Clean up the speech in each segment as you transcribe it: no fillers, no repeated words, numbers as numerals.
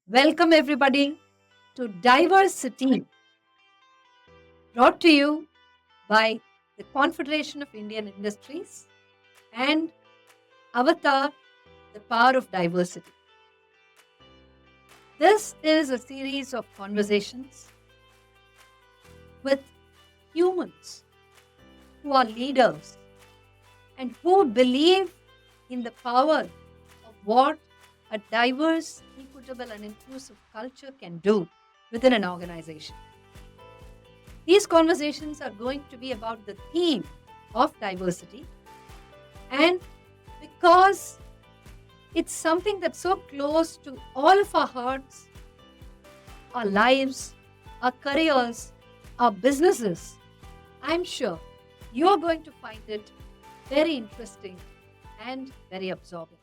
Welcome, everybody, to Diversity, brought to you by the Confederation of Indian Industries and Avatar, the Power of Diversity. This is a series of conversations with humans who are leaders and who believe in the power of what a diverse, equitable, and inclusive culture can do within an organization. These conversations are going to be about the theme of diversity, and because it's something that's so close to all of our hearts, our lives, our careers, our businesses, I'm sure you're going to find it very interesting and very absorbing.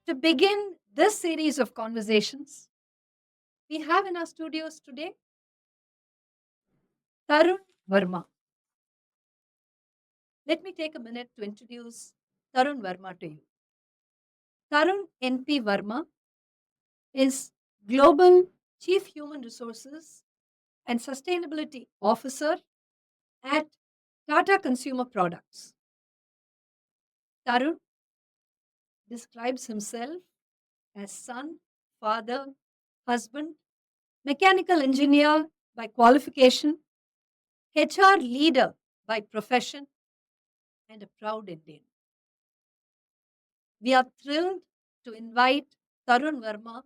To begin this series of conversations, we have in our studios today Tarun Varma. Let me take a minute to introduce Tarun Varma to you. Tarun NP Varma is Global Chief Human Resources and Sustainability Officer at Tata Consumer Products. Tarun describes himself as son, father, husband, mechanical engineer by qualification, HR leader by profession, and a proud Indian. We are thrilled to invite Tarun Verma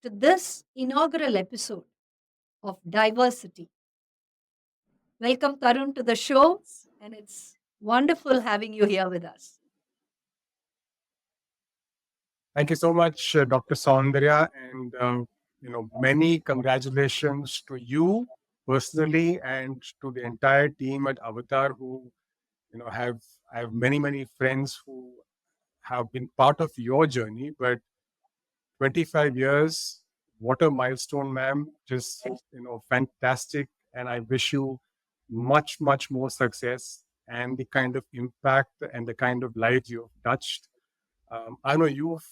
to this inaugural episode of Diversity. Welcome, Tarun, to the show, and it's wonderful having you here with us. Thank you so much, Dr. Saundarya, and many congratulations to you personally and to the entire team at Avatar, who have I have many friends who have been part of your journey. But 25 years, what a milestone, ma'am! Just fantastic, and I wish you much more success and the kind of impact and the kind of lives you've touched. I know you've,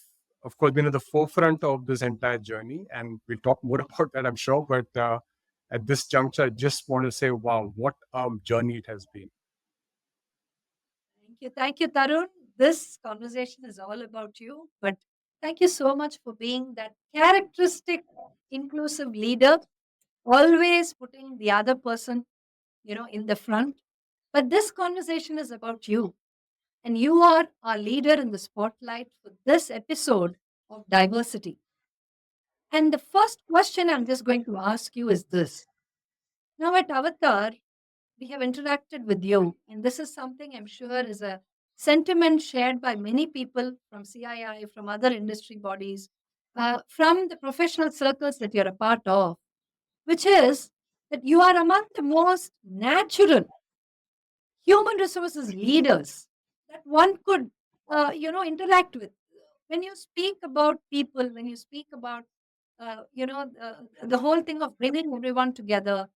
of course, been at the forefront of this entire journey, and we'll talk more about that, I'm sure. But at this juncture, I just want to say, wow, what a journey it has been. Thank you, Tarun. This conversation is all about you, but thank you so much for being that characteristic, inclusive leader, always putting the other person, in the front. But this conversation is about you, and you are our leader in the spotlight for this episode of Diversity. And the first question I'm just going to ask you is this. Now, at Avatar, we have interacted with you, and this is something I'm sure is a sentiment shared by many people from CII, from other industry bodies, from the professional circles that you're a part of, which is that you are among the most natural human resources leaders that one could, interact with. When you speak about people, when you speak about, the whole thing of bringing everyone together,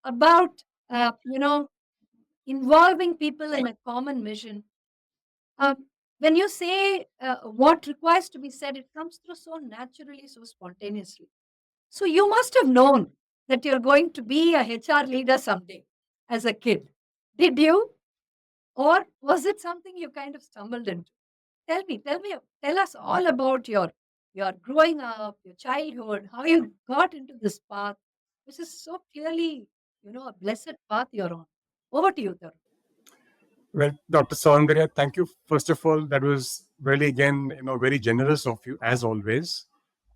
about, involving people in a common mission. When you say what requires to be said, it comes through so naturally, so spontaneously. So you must have known that you're going to be a HR leader someday as a kid. Did you? Or was it something you kind of stumbled into? Tell us all about your growing up, your childhood, how you got into this path, which is so clearly, a blessed path you're on. Over to you, Tarun. Well, Dr. Saundarya, thank you. First of all, that was really, again, very generous of you, as always.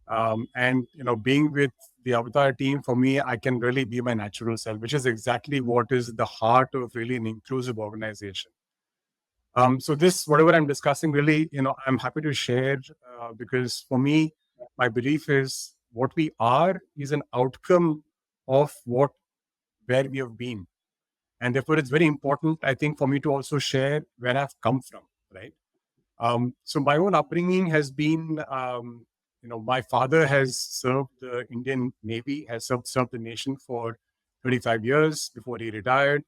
And, being with the Avatar team, for me, I can really be my natural self, which is exactly what is the heart of really an inclusive organization. So this, whatever I'm discussing, really, I'm happy to share because for me, my belief is what we are is an outcome of where we have been, and therefore it's very important, I think, for me to also share where I've come from, right? So my own upbringing has been, my father has served the Indian Navy, has served the nation for 25 years before he retired.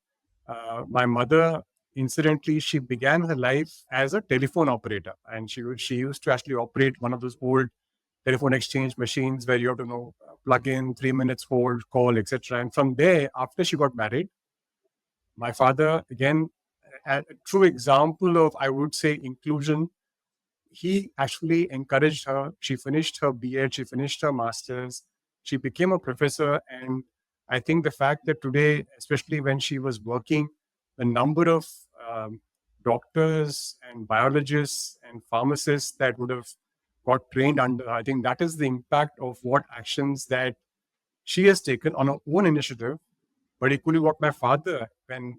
My mother, incidentally, she began her life as a telephone operator, and she used to actually operate one of those old telephone exchange machines where you have to plug in 3 minutes, hold, call, etc. And from there, after she got married, my father, again, a true example of, I would say, inclusion. He actually encouraged her. She finished her B.Ed, she finished her master's, she became a professor. And I think the fact that today, especially when she was working, the number of um, doctors and biologists and pharmacists that would have got trained under, I think that is the impact of what actions that she has taken on her own initiative. But equally, what my father, when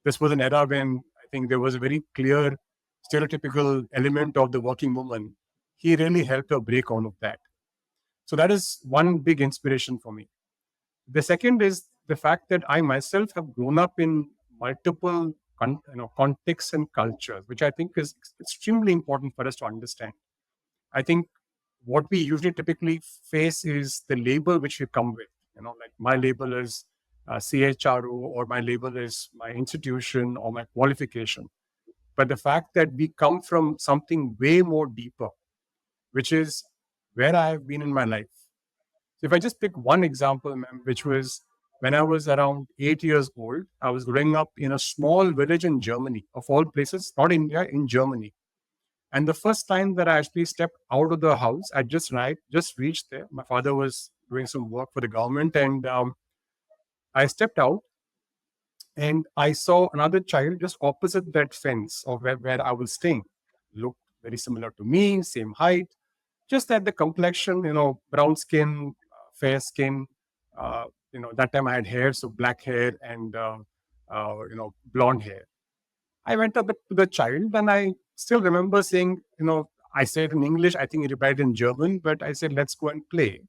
this was an era when I think there was a very clear stereotypical element of the working woman, he really helped her break all of that. So that is one big inspiration for me. The second is the fact that I myself have grown up in multiple contexts and cultures, which I think is extremely important for us to understand. I think what we usually typically face is the label which we come with. Like my label is CHRO, or my label is my institution or my qualification. But the fact that we come from something way more deeper, which is where I have been in my life. So if I just pick one example, ma'am, which was when I was around 8 years old, I was growing up in a small village in Germany, of all places, not India, in Germany. And the first time that I actually stepped out of the house, I just reached there. My father was doing some work for the government, and I stepped out and I saw another child just opposite that fence of where I was staying. Looked very similar to me, same height, just that the complexion, brown skin, fair skin. That time I had hair, so black hair and blonde hair. I went up to the child and I still remember saying, I said in English, I think he replied in German, but I said, let's go and play.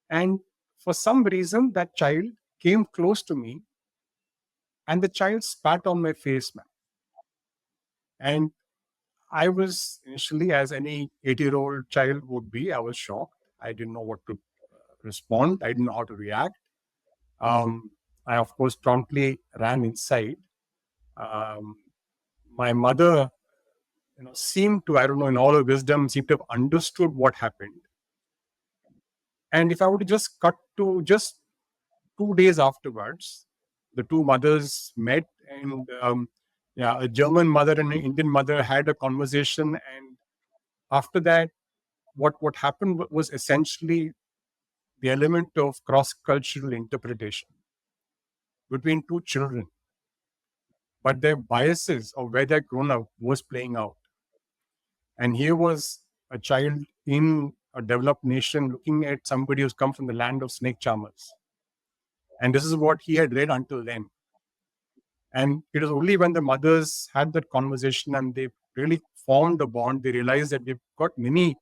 And for some reason, that child came close to me and the child spat on my face, man. And I was initially, as any 8-year-old child would be, I was shocked. I didn't know what to respond. I didn't know how to react. Um, I, of course, promptly ran inside. Um, my mother seemed to, I don't know, in all her wisdom, seemed to have understood what happened. And if I were to just cut to just 2 days afterwards, the two mothers met, and yeah, a German mother and an Indian mother had a conversation. And after that, what happened was essentially the element of cross cultural interpretation between two children, but their biases of where they're grown up was playing out. And here was a child in a developed nation looking at somebody who's come from the land of snake charmers. And this is what he had read until then. And it was only when the mothers had that conversation and they really formed a bond, they realized that we've got many,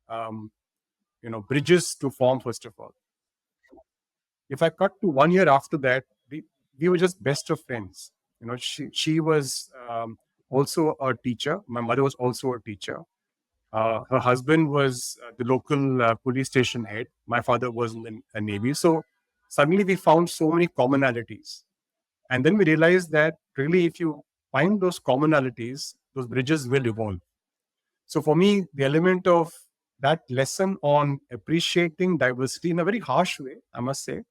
um, bridges to form, first of all. If I cut to 1 year after that, we were just best of friends. She was also a teacher. My mother was also a teacher. Her husband was the local police station head. My father was in the Navy. So suddenly we found so many commonalities. And then we realized that really, if you find those commonalities, those bridges will evolve. So for me, the element of that lesson on appreciating diversity in a very harsh way, I must say,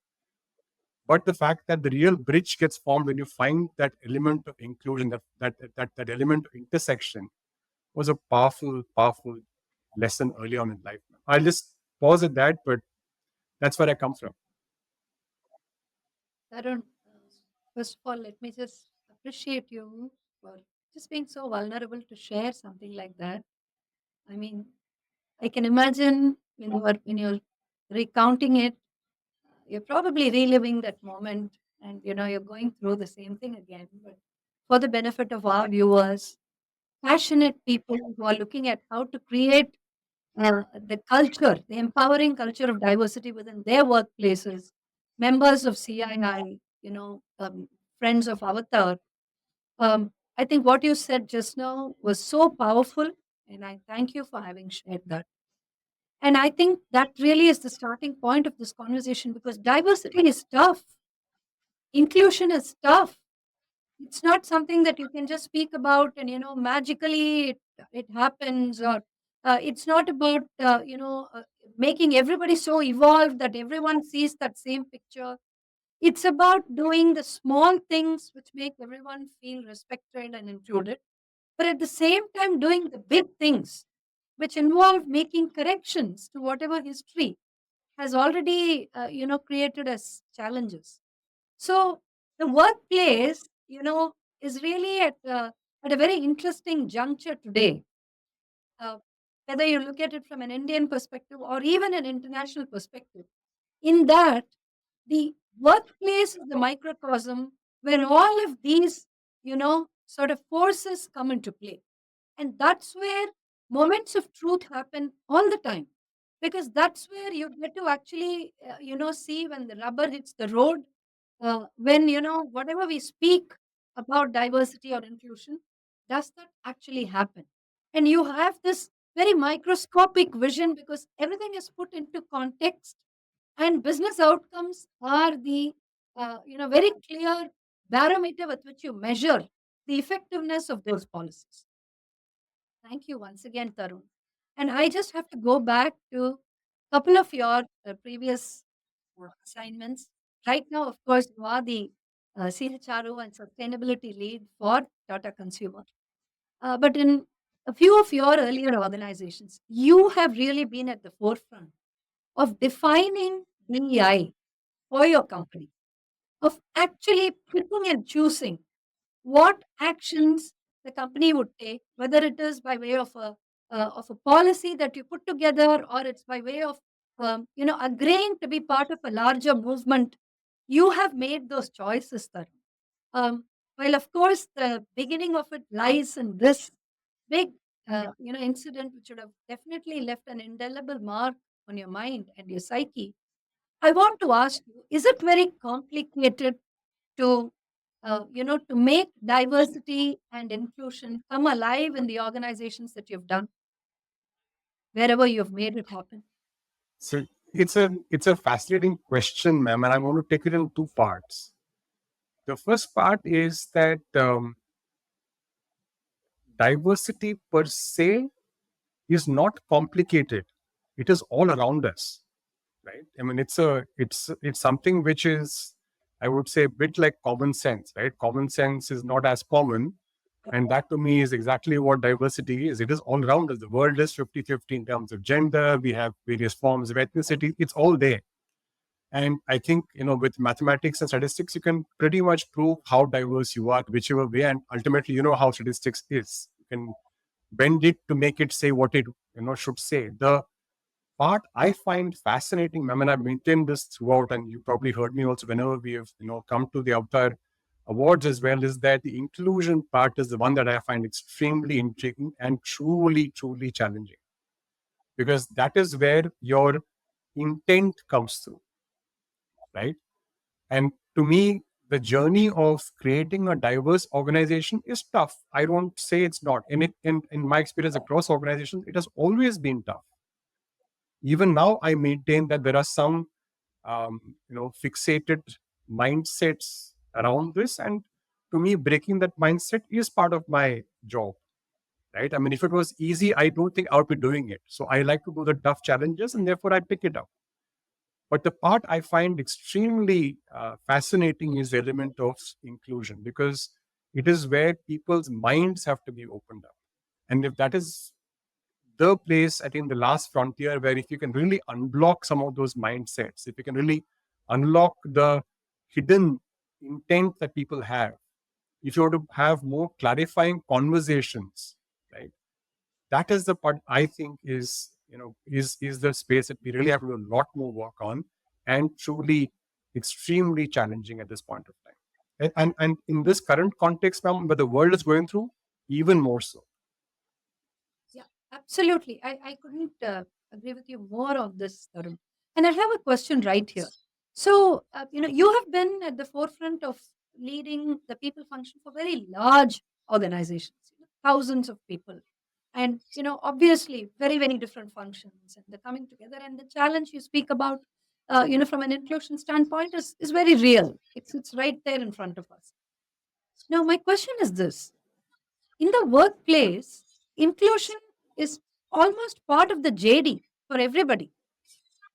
but the fact that the real bridge gets formed when you find that element of inclusion, that element of intersection, was a powerful, powerful lesson early on in life. I'll just pause at that, but that's where I come from. Tarun, first of all, let me just appreciate you for just being so vulnerable to share something like that. I mean, I can imagine when you're recounting it, you're probably reliving that moment, and you're going through the same thing again. But for the benefit of our viewers, passionate people who are looking at how to create the culture, the empowering culture of diversity within their workplaces, members of CII, friends of Avatar. I think what you said just now was so powerful, and I thank you for having shared that. And I think that really is the starting point of this conversation, because diversity is tough, inclusion is tough. It's not something that you can just speak about and magically it happens, or It's not about, making everybody so evolved that everyone sees that same picture. It's about doing the small things which make everyone feel respected and included, but at the same time, doing the big things which involve making corrections to whatever history has already, created as challenges. So the workplace, is really at a very interesting juncture today. Uh, Whether you look at it from an Indian perspective or even an international perspective, in that the workplace is the microcosm where all of these, sort of forces come into play. And that's where moments of truth happen all the time. Because that's where you get to actually, see when the rubber hits the road, when, whatever we speak about diversity or inclusion, does that actually happen? And you have this very microscopic vision because everything is put into context, and business outcomes are the, very clear barometer with which you measure the effectiveness of those policies. Thank you once again, Tarun. And I just have to go back to a couple of your previous assignments. Right now, of course, you are the CHRO and sustainability lead for Tata Consumer. But in a few of your earlier organizations, you have really been at the forefront of defining DEI for your company, of actually picking and choosing what actions the company would take, whether it is by way of a policy that you put together, or it's by way of agreeing to be part of a larger movement. You have made those choices. That While of course the beginning of it lies in this big incident, which would have definitely left an indelible mark on your mind and your psyche. I want to ask you: is it very complicated to to make diversity and inclusion come alive in the organizations that you've done, wherever you've made it happen? So it's a fascinating question, ma'am, and I want to take it in two parts. The first part is that diversity per se is not complicated. It is all around us, right? I mean, it's something which is, I would say, a bit like common sense, right? Common sense is not as common, and that to me is exactly what diversity is. It is all around us. The world is 50-50 in terms of gender. We have various forms of ethnicity. It's all there. And I think, with mathematics and statistics, you can pretty much prove how diverse you are, whichever way. And ultimately, you know how statistics is. You can bend it to make it say what it, should say. The part I find fascinating, I mean, I've maintained this throughout, and you probably heard me also whenever we have, come to the Avatar Awards as well, is that the inclusion part is the one that I find extremely intriguing and truly, truly challenging, because that is where your intent comes through, right? And to me, the journey of creating a diverse organization is tough. I won't say it's not. In my experience across organizations, it has always been tough. Even now, I maintain that there are some, fixated mindsets around this. And to me, breaking that mindset is part of my job, right? I mean, if it was easy, I don't think I would be doing it. So I like to do the tough challenges, and therefore I pick it up. But the part I find extremely fascinating is the element of inclusion, because it is where people's minds have to be opened up. And if that is the place, I think, the last frontier, where if you can really unblock some of those mindsets, if you can really unlock the hidden intent that people have, if you were to have more clarifying conversations, right? That is the part I think is the space that we really have to do a lot more work on, and truly extremely challenging at this point of time. And in this current context, ma'am, where the world is going through, even more so. Yeah, absolutely. I couldn't agree with you more on this, Tarun. And I have a question right here. So, you have been at the forefront of leading the people function for very large organizations, thousands of people. And, obviously, very, very different functions, and they're coming together. And the challenge you speak about, from an inclusion standpoint is very real. It's right there in front of us. Now, my question is this: in the workplace, inclusion is almost part of the JD for everybody.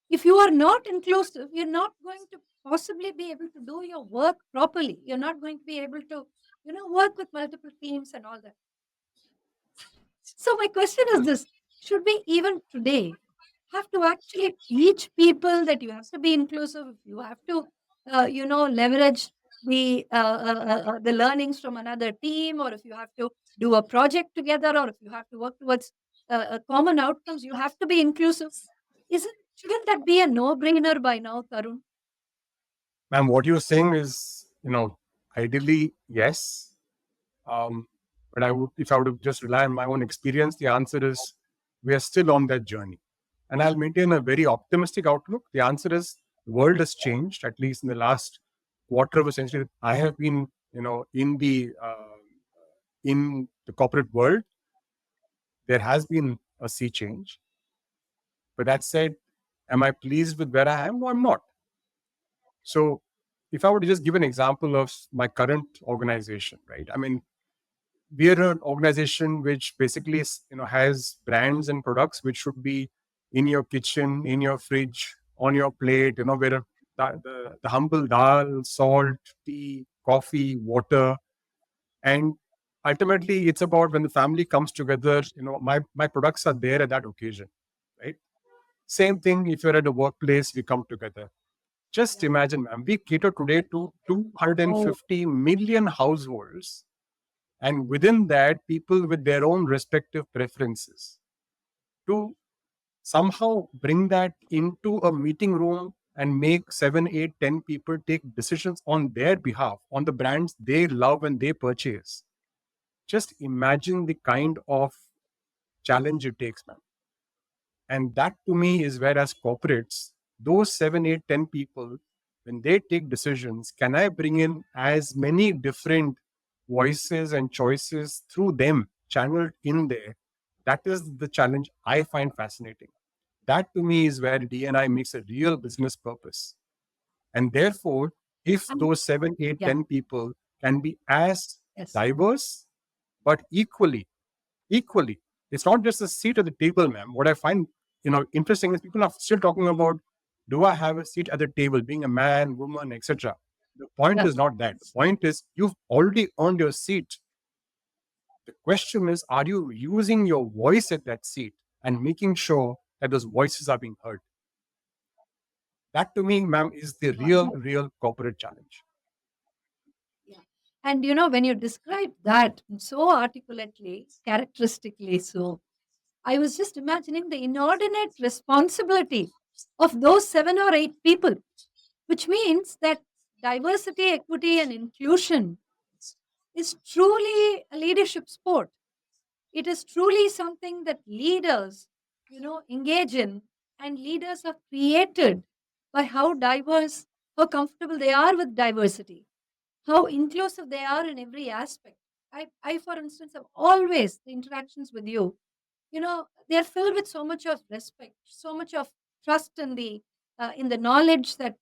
If you are not inclusive, you're not going to possibly be able to do your work properly. You're not going to be able to, work with multiple teams and all that. So my question is this: should we even today have to actually teach people that you have to be inclusive? You have to, leverage the learnings from another team, or if you have to do a project together, or if you have to work towards common outcomes, you have to be inclusive. Isn't Shouldn't that be a no-brainer by now, Tarun? Ma'am, what you're saying is, ideally, yes. Um, but if I would have just rely on my own experience, the answer is we are still on that journey. And I'll maintain a very optimistic outlook. The answer is the world has changed, at least in the last quarter of a century. I have been, in the corporate world. There has been a sea change. But that said, am I pleased with where I am? No, I'm not. So if I were to just give an example of my current organization, right? I mean, we are an organization which basically has brands and products which should be in your kitchen, in your fridge, on your plate, where the humble dal, salt, tea, coffee, water, and ultimately it's about when the family comes together, my products are there at that occasion, right? Same thing if you're at a workplace, we come together. Just Yeah. imagine, ma'am, we cater today to Oh, 250 million households, and within that, people with their own respective preferences. To somehow bring that into a meeting room and make 7, 8, 10 people take decisions on their behalf, on the brands they love and they purchase. Just imagine the kind of challenge it takes, ma'am. And that to me is where, as corporates, those 7, 8, 10 people, when they take decisions, can I bring in as many different voices and choices through them channeled in there? That is the challenge I find fascinating. That to me is where DNI makes a real business purpose. And therefore, if and those 7, 8, 10 people can be as yes. diverse, but equally. It's not just a seat at the table, ma'am. What I find, interesting is people are still talking about, do I have a seat at the table, being a man, woman, etc. The point Yeah. is not that. The point is you've already earned your seat. The question is, are you using your voice at that seat and making sure that those voices are being heard? That to me, ma'am, is the real corporate challenge. Yeah. And when you describe that so articulately, characteristically so, I was just imagining the inordinate responsibility of those 7 or 8 people, which means that diversity, equity, and inclusion is truly a leadership sport. It is truly something that leaders, engage in, and leaders are created by how diverse, how comfortable they are with diversity, how inclusive they are in every aspect. For instance, have always the interactions with you, they're filled with so much of respect, so much of trust in the knowledge that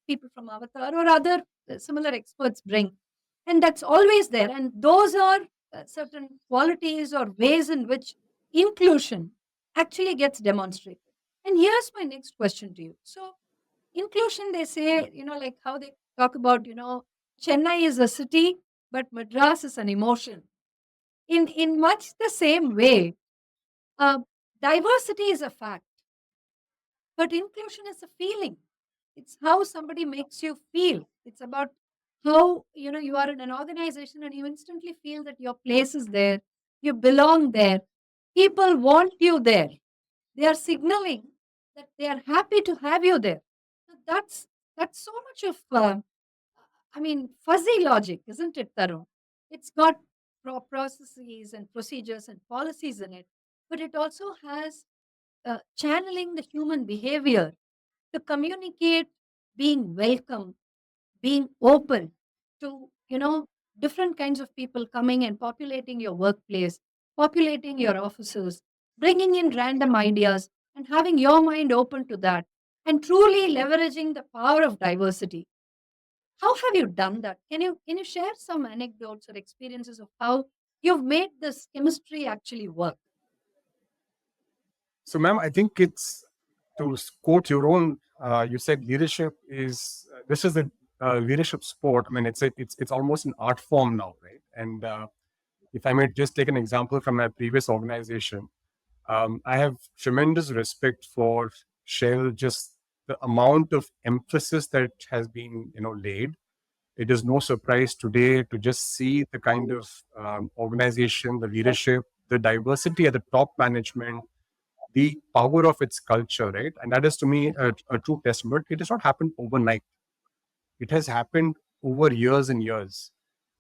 people from Avatar or other similar experts bring, and that's always there. And those are certain qualities or ways in which inclusion actually gets demonstrated. And here's my next question to you. So inclusion, they say, like how they talk about, Chennai is a city, but Madras is an emotion. In much the same way, uh, diversity is a fact, but inclusion is a feeling. It's how somebody makes you feel. It's about how, you are in an organization and you instantly feel that your place is there, you belong there, people want you there. They are signaling that they are happy to have you there. That's that's so much of fuzzy logic, isn't it, Tarun? It's got processes and procedures and policies in it, but it also has channeling the human behavior to communicate being welcome, being open to, different kinds of people coming and populating your workplace, populating your offices, bringing in random ideas and having your mind open to that and truly leveraging the power of diversity. How have you done that? Can you share some anecdotes or experiences of how you've made this chemistry actually work? So, ma'am, I think it's to quote your own. You said leadership is this is a leadership sport. I mean, it's almost an art form now, right? And if I may just take an example from my previous organization, I have tremendous respect for Shell. Just the amount of emphasis that has been laid. It is no surprise today to just see the kind of organization, the leadership, the diversity at the top management, the power of its culture, right? And that is to me a true testament. It has not happened overnight. It has happened over years and years.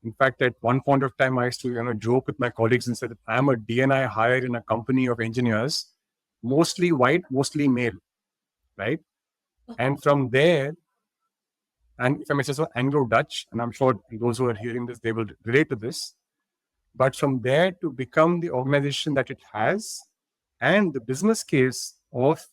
In fact, at one point of time, I used to joke with my colleagues and said that I'm a DNI hired in a company of engineers, mostly white, mostly male, right? And from there, and if I may say so, Anglo-Dutch, and I'm sure those who are hearing this, they will relate to this. But from there to become the organization that it has, and the business case of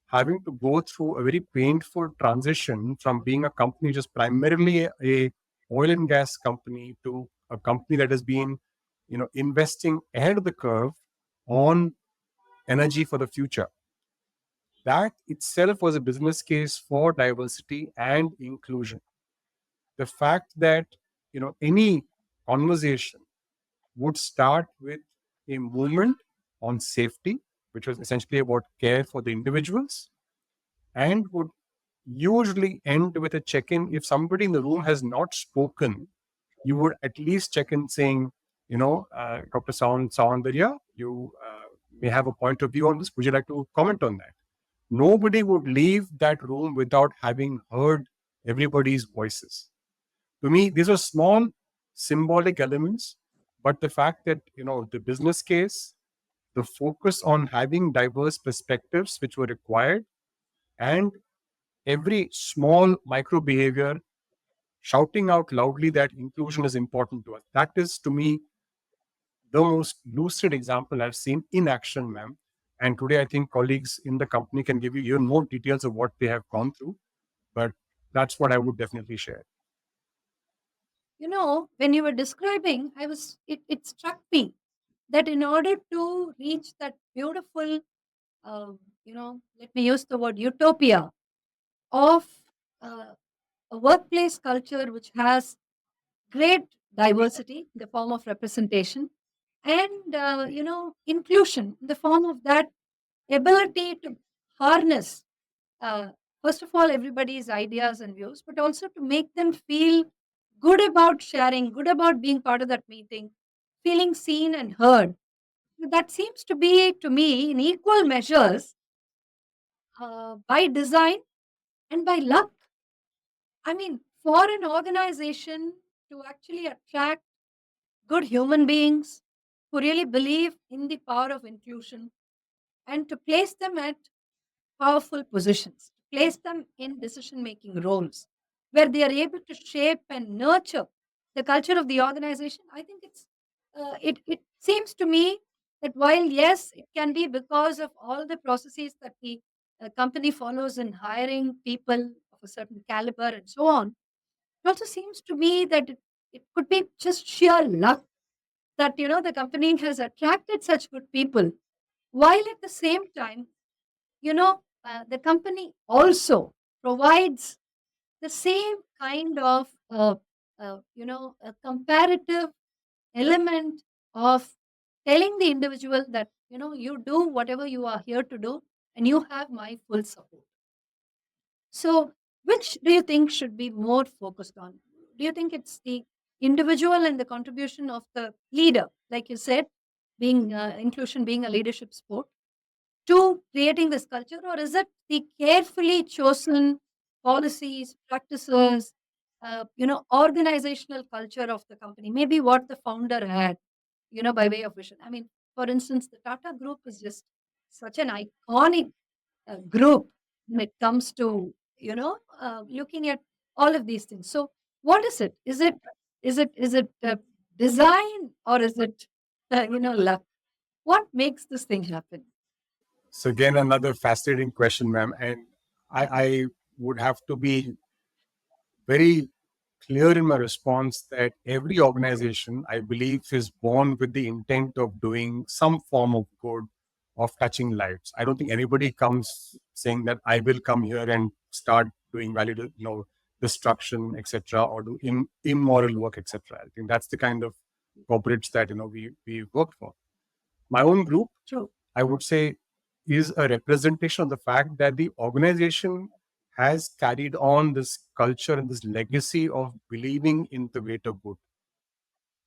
having to go through a very painful transition from being a company just primarily a oil and gas company to a company that has been investing ahead of the curve on energy for the future. That itself was a business case for diversity and inclusion. The fact that any conversation would start with a movement on safety, which was essentially about care for the individuals, and would usually end with a check-in. If somebody in the room has not spoken, you would at least check in saying, Dr. Saundarya, you may have a point of view on this. Would you like to comment on that? Nobody would leave that room without having heard everybody's voices. To me, these are small symbolic elements, but the fact that the business case, the focus on having diverse perspectives which were required, and every small micro behavior shouting out loudly that inclusion is important to us. That is, to me, the most lucid example I've seen in action, ma'am. And today, I think colleagues in the company can give you even more details of what they have gone through. But that's what I would definitely share. When you were describing, it struck me that in order to reach that beautiful, let me use the word utopia of uh, a workplace culture which has great diversity in the form of representation and inclusion in the form of that ability to harness uh, first of all everybody's ideas and views, but also to make them feel good about sharing, good about being part of that meeting, feeling seen and heard. That seems to be, to me, in equal measures, by design and by luck. I mean, for an organization to actually attract good human beings who really believe in the power of inclusion and to place them at powerful positions, place them in decision making roles where they are able to shape and nurture the culture of the organization. I think it seems to me that while yes, it can be because of all the processes that the company follows in hiring people of a certain caliber and so on, it also seems to me that it could be just sheer luck that the company has attracted such good people, while at the same time the company also provides the same kind of a comparative element of telling the individual that you do whatever you are here to do and you have my full support. So which do you think should be more focused on? Do you think it's the individual and the contribution of the leader, like you said, being inclusion being a leadership sport, to creating this culture, or is it the carefully chosen policies, practices, organizational culture of the company? Maybe what the founder had, by way of vision. I mean, for instance, the Tata Group is just such an iconic group when it comes to looking at all of these things. So, what is it? Is it design, or is it luck? What makes this thing happen? So again, another fascinating question, ma'am. And I would have to be very clear in my response that every organization, I believe, is born with the intent of doing some form of good of touching lives. I don't think anybody comes saying that I will come here and start doing value, destruction, etc., or do immoral work, etc. I think that's the kind of corporates that we work for. My own group, True. I would say, is a representation of the fact that the organization has carried on this culture and this legacy of believing in the greater good.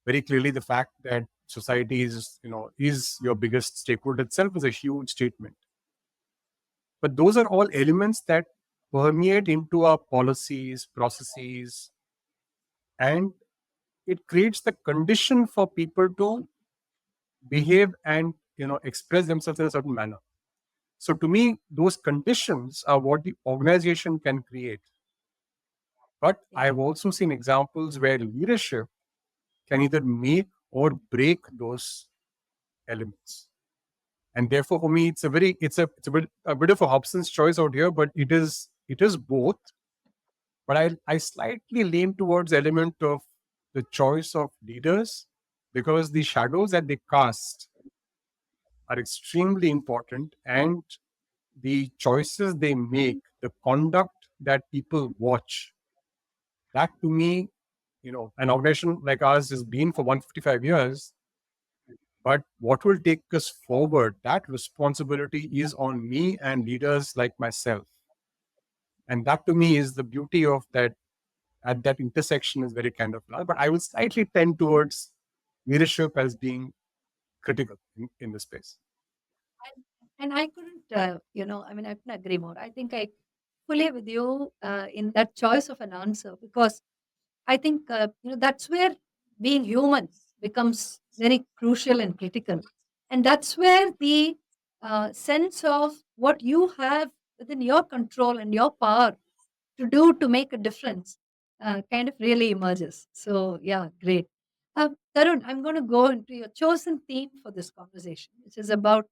Very clearly, the fact that society is your biggest stakeholder itself is a huge statement. But those are all elements that permeate into our policies, processes, and it creates the condition for people to behave and express themselves in a certain manner. So to me, those conditions are what the organization can create. But Yeah. I've also seen examples where leadership can either make or break those elements. And therefore, for me, it's a bit of a Hobson's choice out here, but it is both. But I slightly lean towards the element of the choice of leaders, because the shadows that they cast are extremely important, and the choices they make, the conduct that people watch, that to me, an organization like ours has been for 155 years. But what will take us forward, that responsibility is on me and leaders like myself. And that to me is the beauty of that, at that intersection is very kind of large. But I will slightly tend towards leadership as being critical in this space. And I couldn't, I mean, I couldn't agree more. I think I fully with you in that choice of an answer, because I think, that's where being humans becomes very crucial and critical. And that's where the sense of what you have within your control and your power to do to make a difference kind of really emerges. So, yeah, great. Tarun, I'm going to go into your chosen theme for this conversation, which is about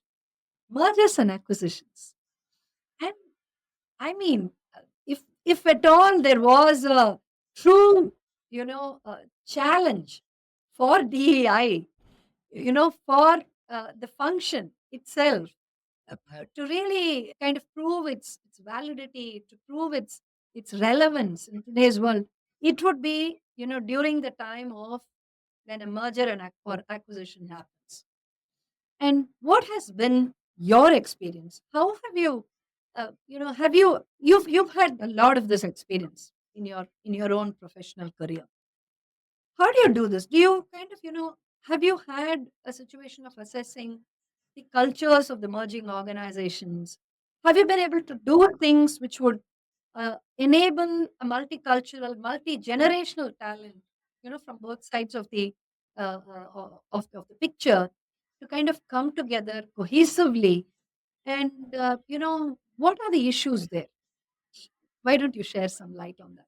mergers and acquisitions. And I mean, if at all there was a true, challenge for DEI, for the function itself, to really kind of prove its validity, to prove its relevance in today's world, it would be, during the time of when a merger and or acquisition happens. And what has been your experience? How have you, have you've had a lot of this experience in your own professional career. How do you do this? Do you kind of, have you had a situation of assessing the cultures of the merging organizations? Have you been able to do things which would enable a multicultural, multi generational talent, from both sides of the of the picture to kind of come together cohesively? And what are the issues there? Why don't you share some light on that?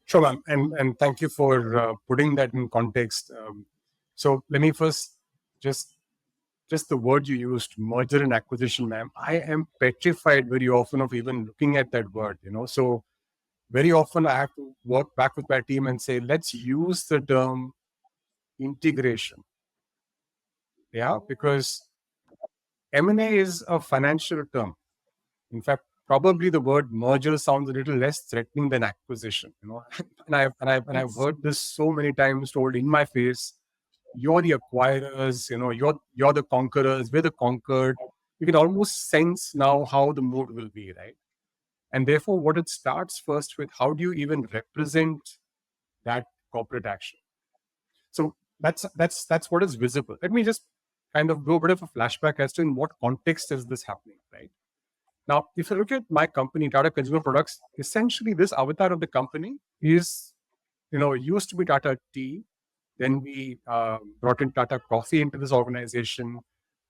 Sure, ma'am. And thank you for putting that in context. So let me first just just the word you used, merger and acquisition, ma'am. I am petrified very often of even looking at that word. So very often I have to work back with my team and say, let's use the term integration. Yeah, because M&A is a financial term. In fact, probably the word merger sounds a little less threatening than acquisition. And I've Yes. heard this so many times told in my face. You're the acquirers, you're the conquerors, we're the conquered. You can almost sense now how the mood will be, right? And therefore, what it starts first with, how do you even represent that corporate action? So that's what is visible. Let me just kind of do a bit of a flashback as to in what context is this happening, right? Now, if you look at my company, Tata Consumer Products, essentially this avatar of the company is, used to be Tata Tea. Then we brought in Tata Coffee into this organization.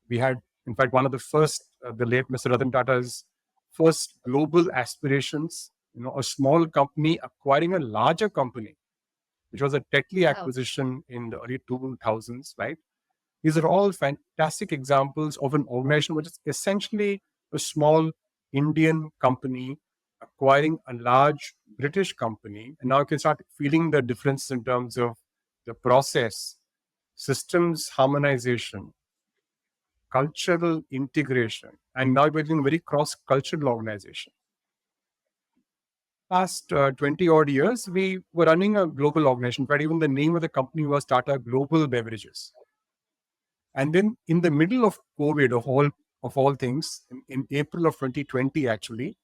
We had, in fact, one of the first, the late Mr. Ratan Tata's first global aspirations, a small company acquiring a larger company, which was a Tetley Wow. acquisition in the early 2000s, right? These are all fantastic examples of an organization which is essentially a small Indian company acquiring a large British company. And now you can start feeling the difference in terms of the process, systems harmonization, cultural integration, and now we're doing a very cross-cultural organization. Past 20 odd years, we were running a global organization, but even the name of the company was Tata Global Beverages. And then in the middle of COVID, of all things, in April of 2020, actually,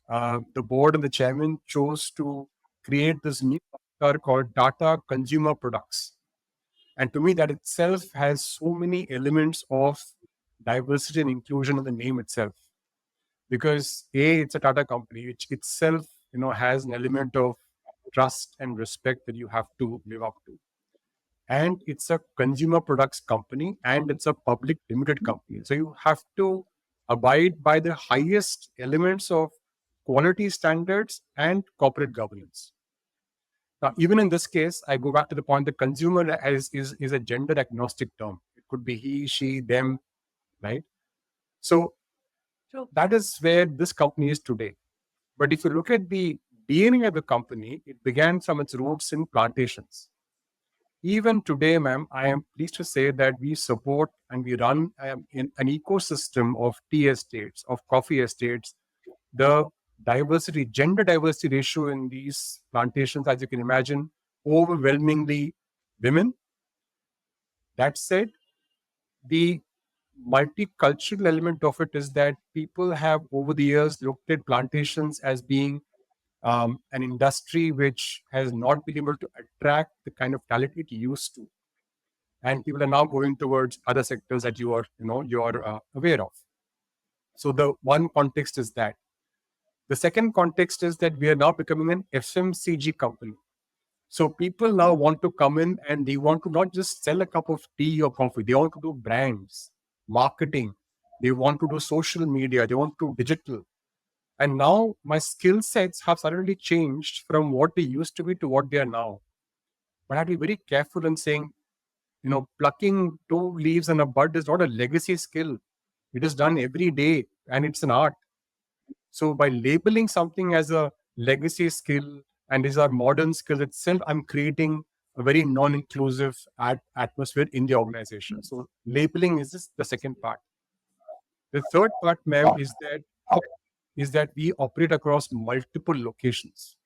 the board and the chairman chose to create this new sector called Tata Consumer Products. And to me, that itself has so many elements of diversity and inclusion in the name itself. Because A, it's a Tata company, which itself, has an element of trust and respect that you have to live up to. And it's a consumer products company and it's a public limited company. So you have to abide by the highest elements of quality standards and corporate governance. Now, even in this case, I go back to the point that consumer is a gender agnostic term. It could be he, she, them, right? So True. that is where this company is today. But if you look at the DNA of the company, it began from its roots in plantations. Even today, ma'am, I am pleased to say that we support and we run in an ecosystem of tea estates, of coffee estates. The gender diversity ratio in these plantations, as you can imagine, overwhelmingly women. That said, the multicultural element of it is that people have over the years looked at plantations as being an industry which has not been able to attract the kind of talent it used to, and people are now going towards other sectors that you're aware of. So the one context is that. The second context is that we are now becoming an FMCG company. So people now want to come in and they want to not just sell a cup of tea or coffee. They want to do brands, marketing. They want to do social media. They want to do digital. And now my skill sets have suddenly changed from what they used to be to what they are now. But I have to be very careful in saying, plucking two leaves and a bud is not a legacy skill. It is done every day and it's an art. So by labeling something as a legacy skill and is our modern skill itself, I'm creating a very non-inclusive atmosphere in the organization. So labeling is just the second part. The third part, ma'am, is that we operate across multiple locations.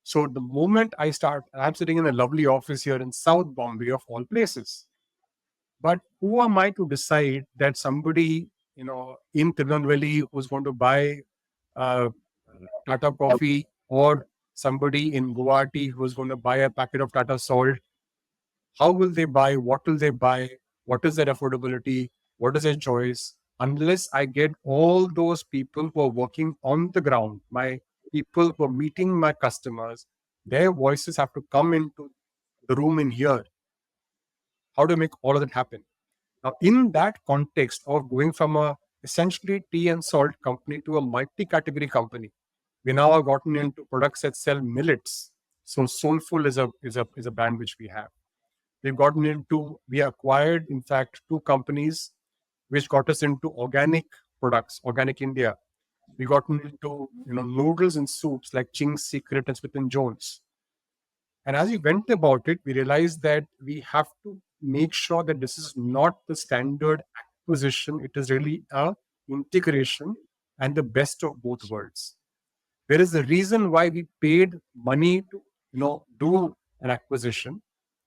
So the moment I start, I'm sitting in a lovely office here in South Bombay of all places. But who am I to decide that somebody, in Tirunelveli who's going to buy uh, Tata coffee, or somebody in Guwahati who's going to buy a packet of Tata salt, how will they buy? What will they buy? What is their affordability? What is their choice? Unless I get all those people who are working on the ground, my people who are meeting my customers, their voices have to come into the room in here. How do I make all of that happen? Now, in that context of going from a essentially tea and salt company to a multi-category company, we now have gotten into products that sell millets. So Soulful is a brand which we have. We acquired, in fact, two companies which got us into organic products, Organic India. We got into noodles and soups like Ching's Secret and Smith and Jones. And as we went about it, we realized that we have to make sure that this is not the standard acquisition. It is really a integration and the best of both worlds. There is a reason why we paid money to, do an acquisition,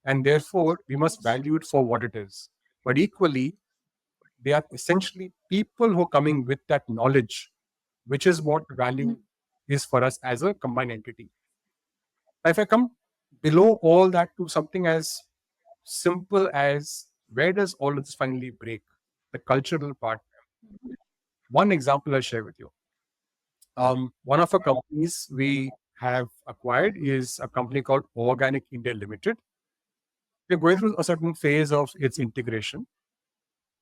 and therefore we must value it for what it is. But equally, they are essentially people who are coming with that knowledge, which is what value is for us as a combined entity. If I come below all that to something as simple as where does all of this finally break? The cultural part. One example I'll share with you. One of our companies we have acquired is a company called Organic India Limited. We're going through a certain phase of its integration,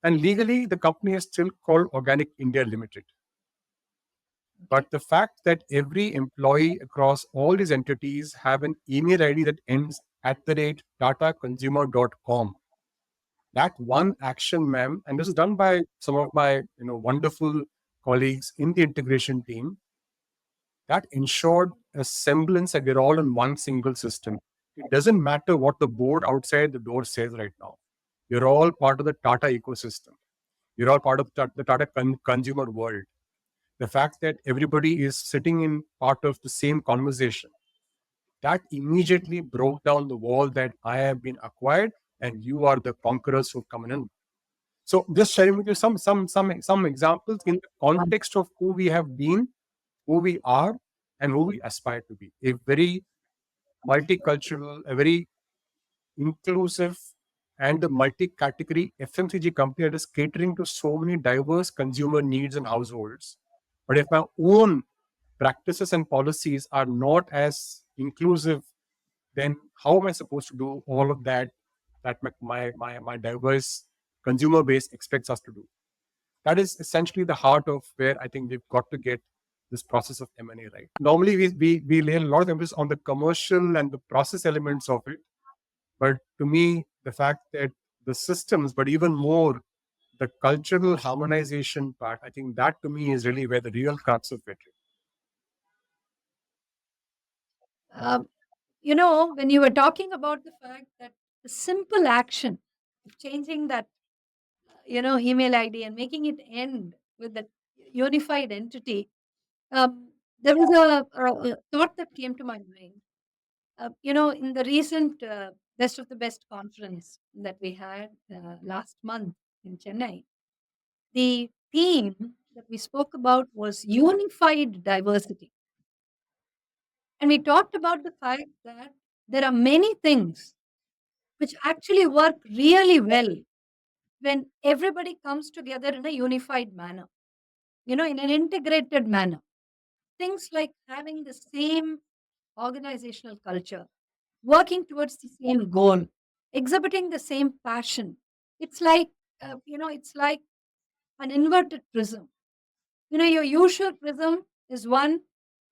and legally the company is still called Organic India Limited. Okay. But the fact that every employee across all these entities have an email ID that ends at the rate tataconsumer.com, that one action, ma'am, and this is done by some of my wonderful colleagues in the integration team, that ensured a semblance that we're all in one single system. It doesn't matter what the board outside the door says right now. You're all part of the Tata ecosystem. We're all part of the Tata consumer world. The fact that everybody is sitting in part of the same conversation, that immediately broke down the wall that I have been acquired and you are the conquerors who've come in. So just sharing with you some examples in the context of who we have been, who we are, and who we aspire to be. A very multicultural, a very inclusive, and a multi-category FMCG company that is catering to so many diverse consumer needs and households. But if my own practices and policies are not as inclusive, then how am I supposed to do all of that that my diverse consumer base expects us to do? That is essentially the heart of where I think we've got to get this process of M&A right. Normally, we lay a lot of emphasis on the commercial and the process elements of it. But to me, the fact that the systems, but even more, the cultural harmonization part, I think that to me is really where the real crux of it is. Um, when you were talking about the fact that the simple action of changing that, email ID and making it end with that unified entity, there was a thought that came to my mind. In the recent Best of the Best conference that we had last month in Chennai, the theme that we spoke about was unified diversity. And we talked about the fact that there are many things which actually work really well when everybody comes together in a unified manner, in an integrated manner. Things like having the same organizational culture, working towards the same goal, exhibiting the same passion. It's like, it's like an inverted prism. Your usual prism is one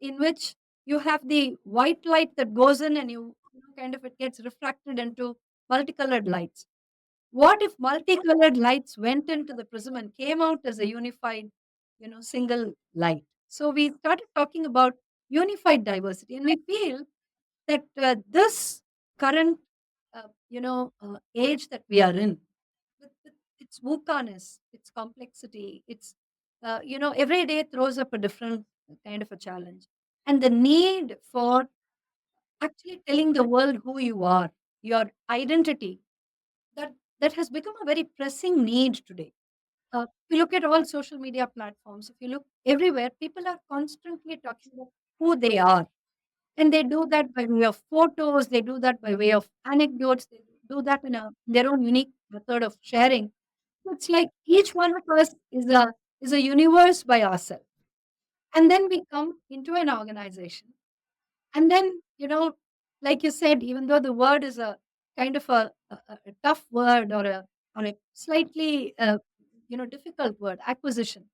in which you have the white light that goes in and kind of it gets refracted into multicolored lights. What if multicolored lights went into the prism and came out as a unified, single light? So we started talking about unified diversity, and we feel that this current, age that we are in, with its wookaness, its complexity, every day throws up a different kind of a challenge, and the need for actually telling the world who you are, your identity, that has become a very pressing need today. If you look at all social media platforms, if you look everywhere, people are constantly talking about who they are. And they do that by way of photos, they do that by way of anecdotes, they do that in their own unique method of sharing. So it's like each one of us is a universe by ourselves. And then we come into an organization. And then, like you said, even though the word is a kind of a tough word or a slightly difficult word, acquisition,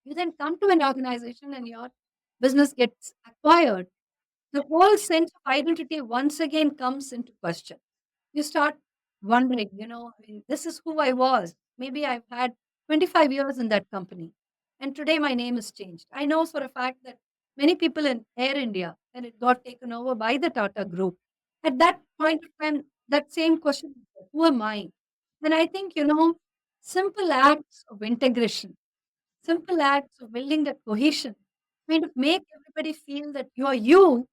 you then come to an organization and your business gets acquired, the whole sense of identity once again comes into question. You start wondering, I mean, this is who I was. Maybe I've had 25 years in that company, and today my name is changed. I know for a fact that many people in Air India, when it got taken over by the Tata Group, at that point of time, that same question, who am I? And I think, simple acts of integration, simple acts of building that cohesion, kind of make everybody feel that you are you,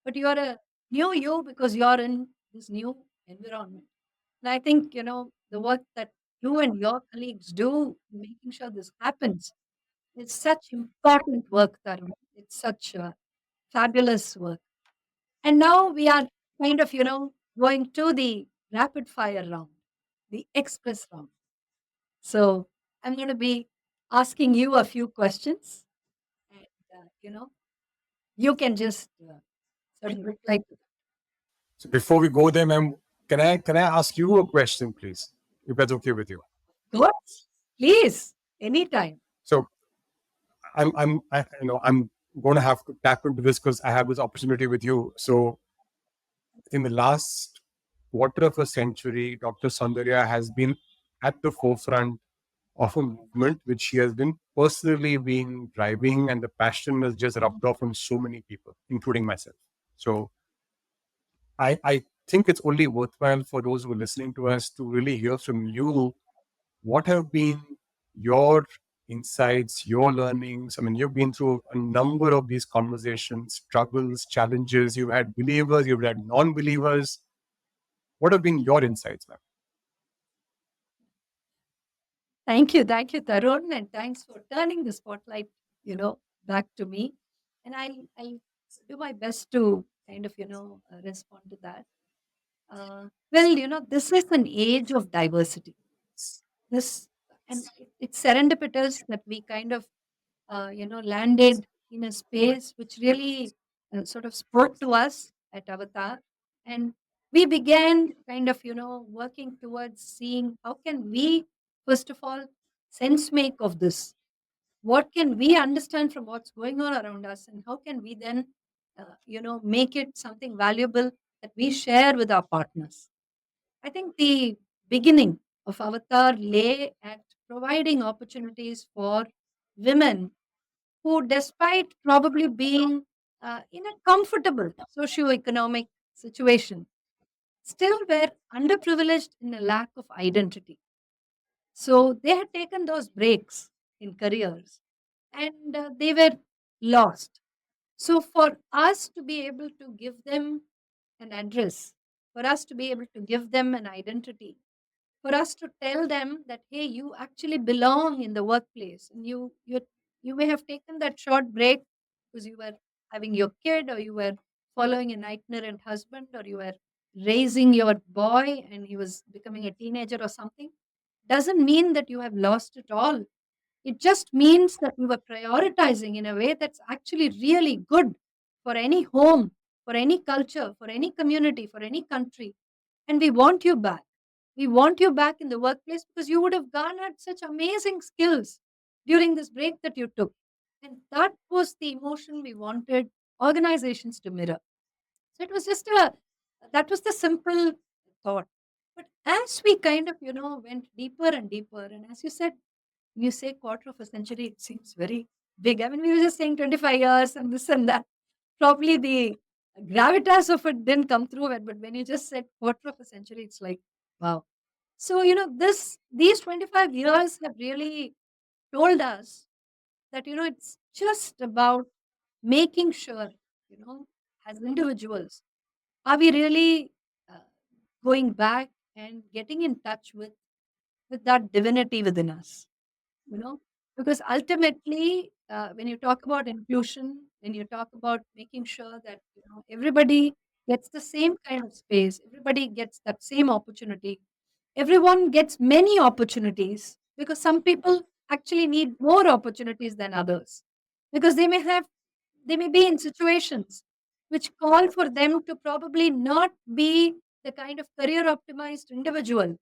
but you are a new you because you're in this new environment. And I think, the work that you and your colleagues do in making sure this happens is such important work, Tarun. It's such fabulous work. And now we are kind of, going to the rapid fire round, the express round. So I'm going to be asking you a few questions, and, you can just sort of reply to So before we go there, ma'am, can I ask you a question, please, if that's okay with you? what? Please, anytime. So I'm going to have to tap into this because I have this opportunity with you. So in the last quarter of a century, Dr. Saundarya has been at the forefront of a movement which she has been personally been driving, and the passion has just rubbed off on so many people, including myself. So I think it's only worthwhile for those who are listening to us to really hear from you what have been your insights, your learnings. I mean, you've been through a number of these conversations, struggles, challenges. You've had believers, you've had non believers. What have been your insights, ma'am? Thank you, Tarun, and thanks for turning the spotlight, back to me. And I'll do my best to kind of, respond to that. Well, this is an age of diversity. This and it's serendipitous that we kind of, landed in a space which really sort of spoke to us at Avatar, and we began kind of, working towards seeing how can we, first of all, sense make of this. What can we understand from what's going on around us, and how can we then, make it something valuable that we share with our partners? I think the beginning of Avatar lay at providing opportunities for women who, despite probably being in a comfortable socio-economic situation, still were underprivileged in a lack of identity. So they had taken those breaks in careers, and they were lost. So for us to be able to give them an address, for us to be able to give them an identity, for us to tell them that, hey, you actually belong in the workplace, and you may have taken that short break because you were having your kid, or you were following an itinerant husband, or you were raising your boy and he was becoming a teenager or something, doesn't mean that you have lost it all. It just means that you were prioritizing in a way that's actually really good for any home, for any culture, for any community, for any country. And we want you back. We want you back in the workplace because you would have garnered such amazing skills during this break that you took. And that was the emotion we wanted organizations to mirror. So it was just that was the simple thought. But as we kind of, went deeper and deeper, and as you said, when you say quarter of a century, it seems very big. I mean, we were just saying 25 years and this and that. Probably the gravitas of it didn't come through it, but when you just said quarter of a century, it's like, wow. So, these 25 years have really told us that, it's just about making sure, you know, as individuals, are we really uh, going back and getting in touch with that divinity within us? you know because ultimately, when you talk about inclusion, when you talk about making sure that, everybody gets the same kind of space, everybody gets that same opportunity, everyone gets many opportunities, because some people actually need more opportunities than others, because they may be in situations which call for them to probably not be the kind of career optimized individual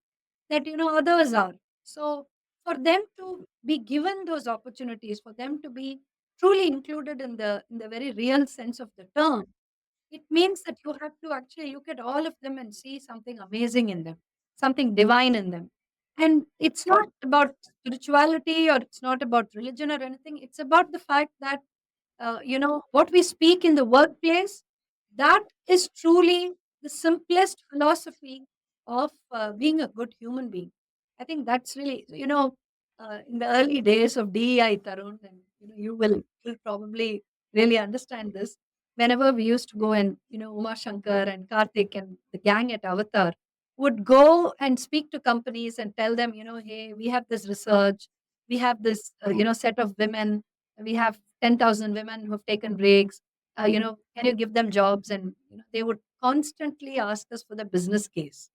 that, others are. So for them to be given those opportunities, for them to be truly included in the very real sense of the term, it means that you have to actually look at all of them and see something amazing in them, something divine in them. And it's not about spirituality, or it's not about religion or anything. It's about the fact that, what we speak in the workplace, that is truly the simplest philosophy of being a good human being. I think that's really, in the early days of DEI, Tarun, and you will probably really understand this. Whenever we used to go, and Uma Shankar and Karthik and the gang at Avatar would go and speak to companies and tell them, hey, we have this research, we have this set of women, we have 10,000 women who have taken breaks. Can you give them jobs? And they would constantly ask us for the business case,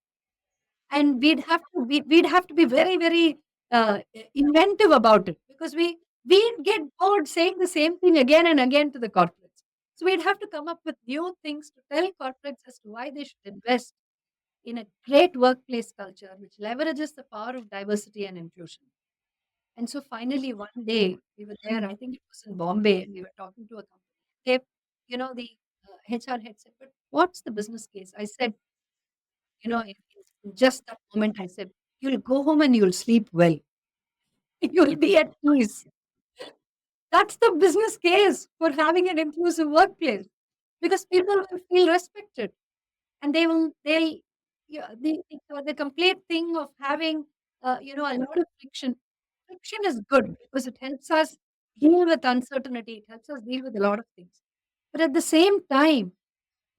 and we'd have to be very, very inventive about it, because we'd get bored saying the same thing again and again to the corporates. So we'd have to come up with new things to tell corporates as to why they should invest in a great workplace culture which leverages the power of diversity and inclusion. And so finally, one day we were there, I think it was in Bombay, and we were talking to a company. They, the HR head said, "But what's the business case?" I said, in just that moment, I said, "You'll go home and you'll sleep well. You'll be at peace." That's the business case for having an inclusive workplace, because people will feel respected, and they'll, the complete thing of having, a lot of friction. friction is good because it helps us deal with uncertainty. It helps us deal with a lot of things. But at the same time,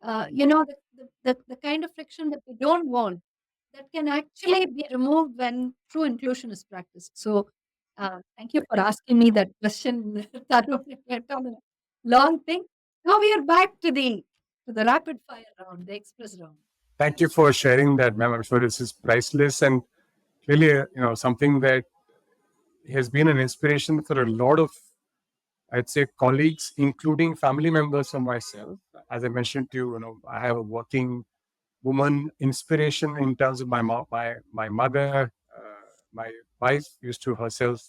the kind of friction that we don't want, that can actually be removed when true inclusion is practiced. So, thank you for asking me that question. That went on a long thing. Now we are back to the rapid fire round, the express round. Thank you for sharing that, ma'am. I'm sure this is priceless and really, something that has been an inspiration for a lot of, I'd say, colleagues, including family members of myself. As I mentioned to you, I have a working woman inspiration in terms of my mother. My wife used to herself,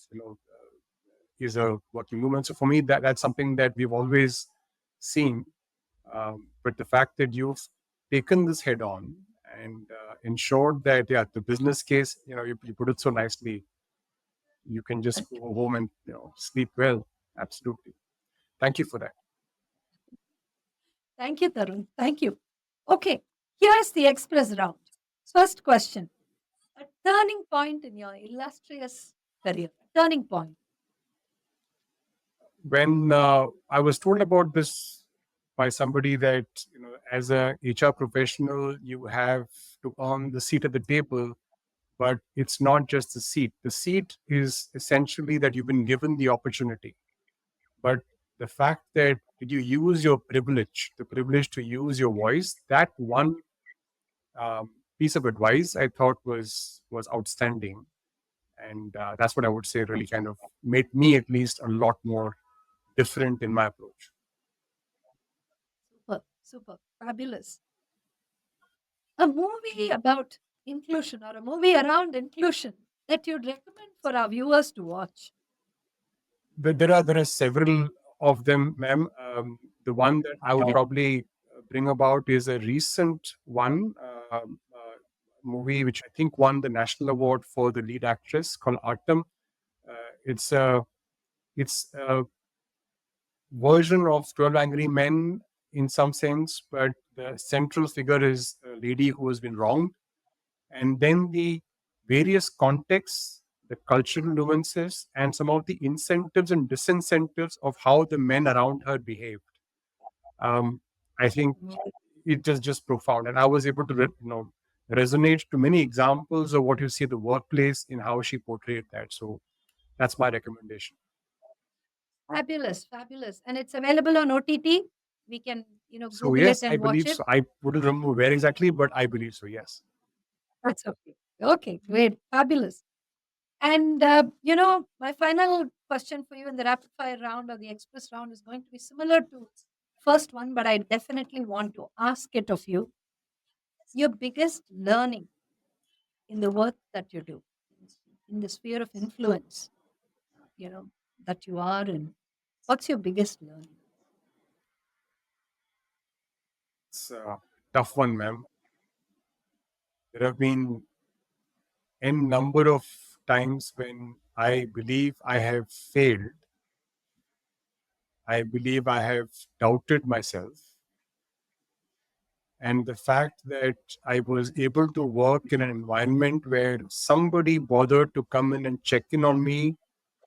is a working woman. So for me, that's something that we've always seen. But the fact that you've taken this head on and ensured that, yeah, the business case, you put it so nicely, you can just Thank go home and sleep well. Absolutely. Thank you for that. thank you, Tarun. Thank you. Okay, here's the express round. First question: a turning point in your illustrious career. Turning point. When I was told about this by somebody that, as a HR professional, you have to earn the seat at the table, but it's not just the seat. The seat is essentially that you've been given the opportunity. But the fact that did you use your privilege, the privilege to use your voice, that one piece of advice I thought was outstanding, and that's what I would say really kind of made me at least a lot more different in my approach. Super, super, fabulous. A movie about inclusion or a movie around inclusion that you'd recommend for our viewers to watch. But there are several of them, ma'am. The one that I would probably bring about is a recent one movie which I think won the national award for the lead actress, called Artem. It's a version of 12 Angry Men in some sense, but the central figure is a lady who has been wronged, and then the various contexts, the cultural nuances, and some of the incentives and disincentives of how the men around her behaved. Um, I think it is just profound, and I was able to resonate to many examples of what you see the workplace in how she portrayed that. So that's my recommendation. Fabulous, fabulous. And it's available on OTT. We can, So Google it yes, I and watch believe it. so. I wouldn't remember where exactly, but I believe so. Yes. That's okay. Okay, great. Fabulous. And, my final question for you in the rapid fire round or the express round is going to be similar to first one, but I definitely want to ask it of you. Your biggest learning in the work that you do, in the sphere of influence, you know, that you are in. What's your biggest learning? It's a tough one, ma'am. There have been n number of times when I believe I have failed. I believe I have doubted myself. And the fact that I was able to work in an environment where somebody bothered to come in and check in on me,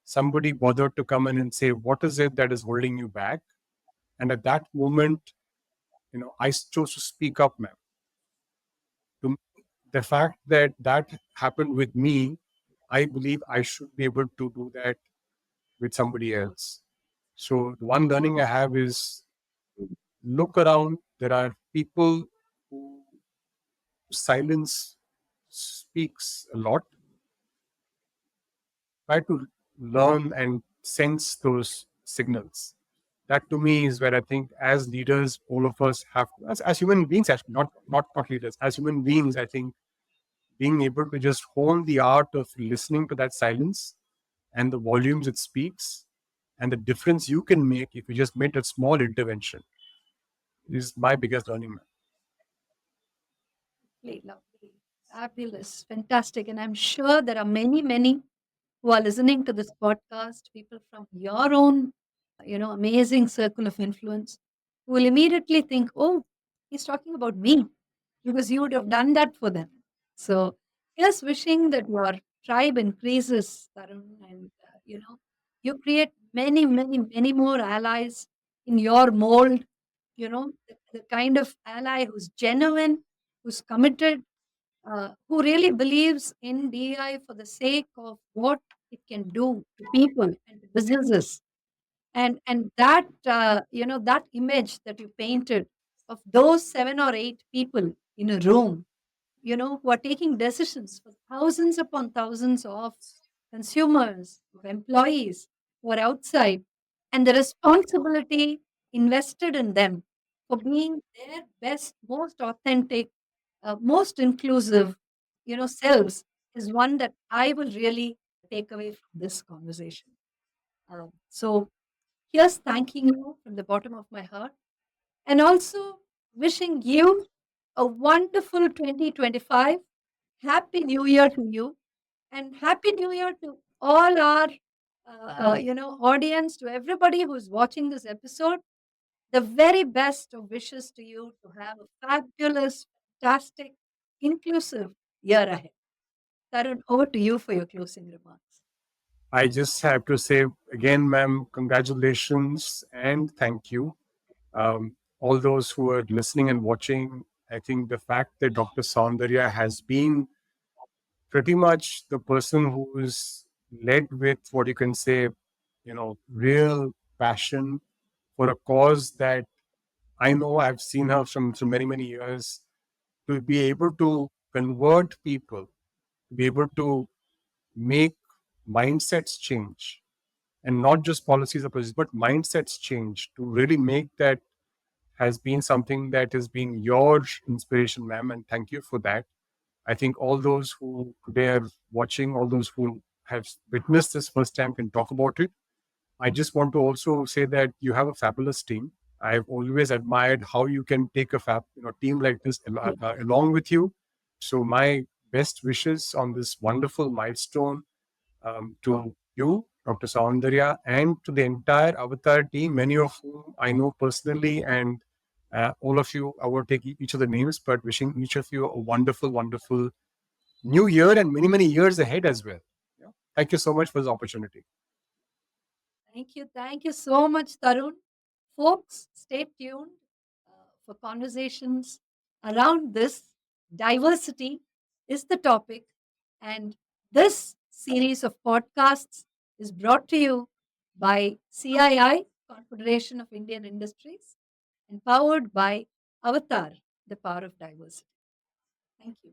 somebody bothered to come in and say, what is it that is holding you back? And at that moment, I chose to speak up, ma'am. To the fact that that happened with me, I believe I should be able to do that with somebody else. So the one learning I have is look around. There are people who silence speaks a lot. Try to learn and sense those signals. That to me is where I think as leaders, all of us have as human beings, actually, not leaders, as human beings, I think being able to just hone the art of listening to that silence and the volumes it speaks and the difference you can make if you just made a small intervention is my biggest learning. Lovely, lovely, fabulous, fantastic. And I'm sure there are many, many who are listening to this podcast, people from your own, amazing circle of influence, who will immediately think, oh, he's talking about me because you would have done that for them. So, just wishing that you are tribe increases, Tarun, and you create many, many, many more allies in your mold. The kind of ally who's genuine, who's committed, who really believes in DI for the sake of what it can do to people and to businesses. And that that image that you painted of those 7 or 8 people in a room, who are taking decisions for thousands upon thousands of consumers, of employees who are outside, and the responsibility invested in them for being their best, most authentic, most inclusive, selves, is one that I will really take away from this conversation. So here's thanking you from the bottom of my heart, and also wishing you a wonderful 2025. Happy New Year to you, and Happy New Year to all our audience, to everybody who's watching this episode. The very best of wishes to you to have a fabulous, fantastic, inclusive year ahead. Tarun, over to you for your closing remarks. I just have to say again, ma'am, congratulations and thank you. All those who are listening and watching, I think the fact that Dr. Saundarya has been pretty much the person who's led with what you can say, real passion for a cause that I know I've seen her from many, many years, to be able to convert people, to be able to make mindsets change, and not just policies or processes, but mindsets change, to really make that, has been something that has been your inspiration, ma'am. And thank you for that. I think all those who today are watching, all those who have witnessed this first time can talk about it. I just want to also say that you have a fabulous team. I've always admired how you can take a team like this along with you. So my best wishes on this wonderful milestone, to you, Dr. Saundarya, and to the entire Avatar team, many of whom I know personally, and all of you, I won't take each of the names, but wishing each of you a wonderful, wonderful new year and many, many years ahead as well. Yeah. Thank you so much for this opportunity. Thank you. Thank you so much, Tarun. Folks, stay tuned for conversations around this. Diversity is the topic, and this series of podcasts is brought to you by CII, Confederation of Indian Industries, and powered by Avatar, the power of diversity. Thank you.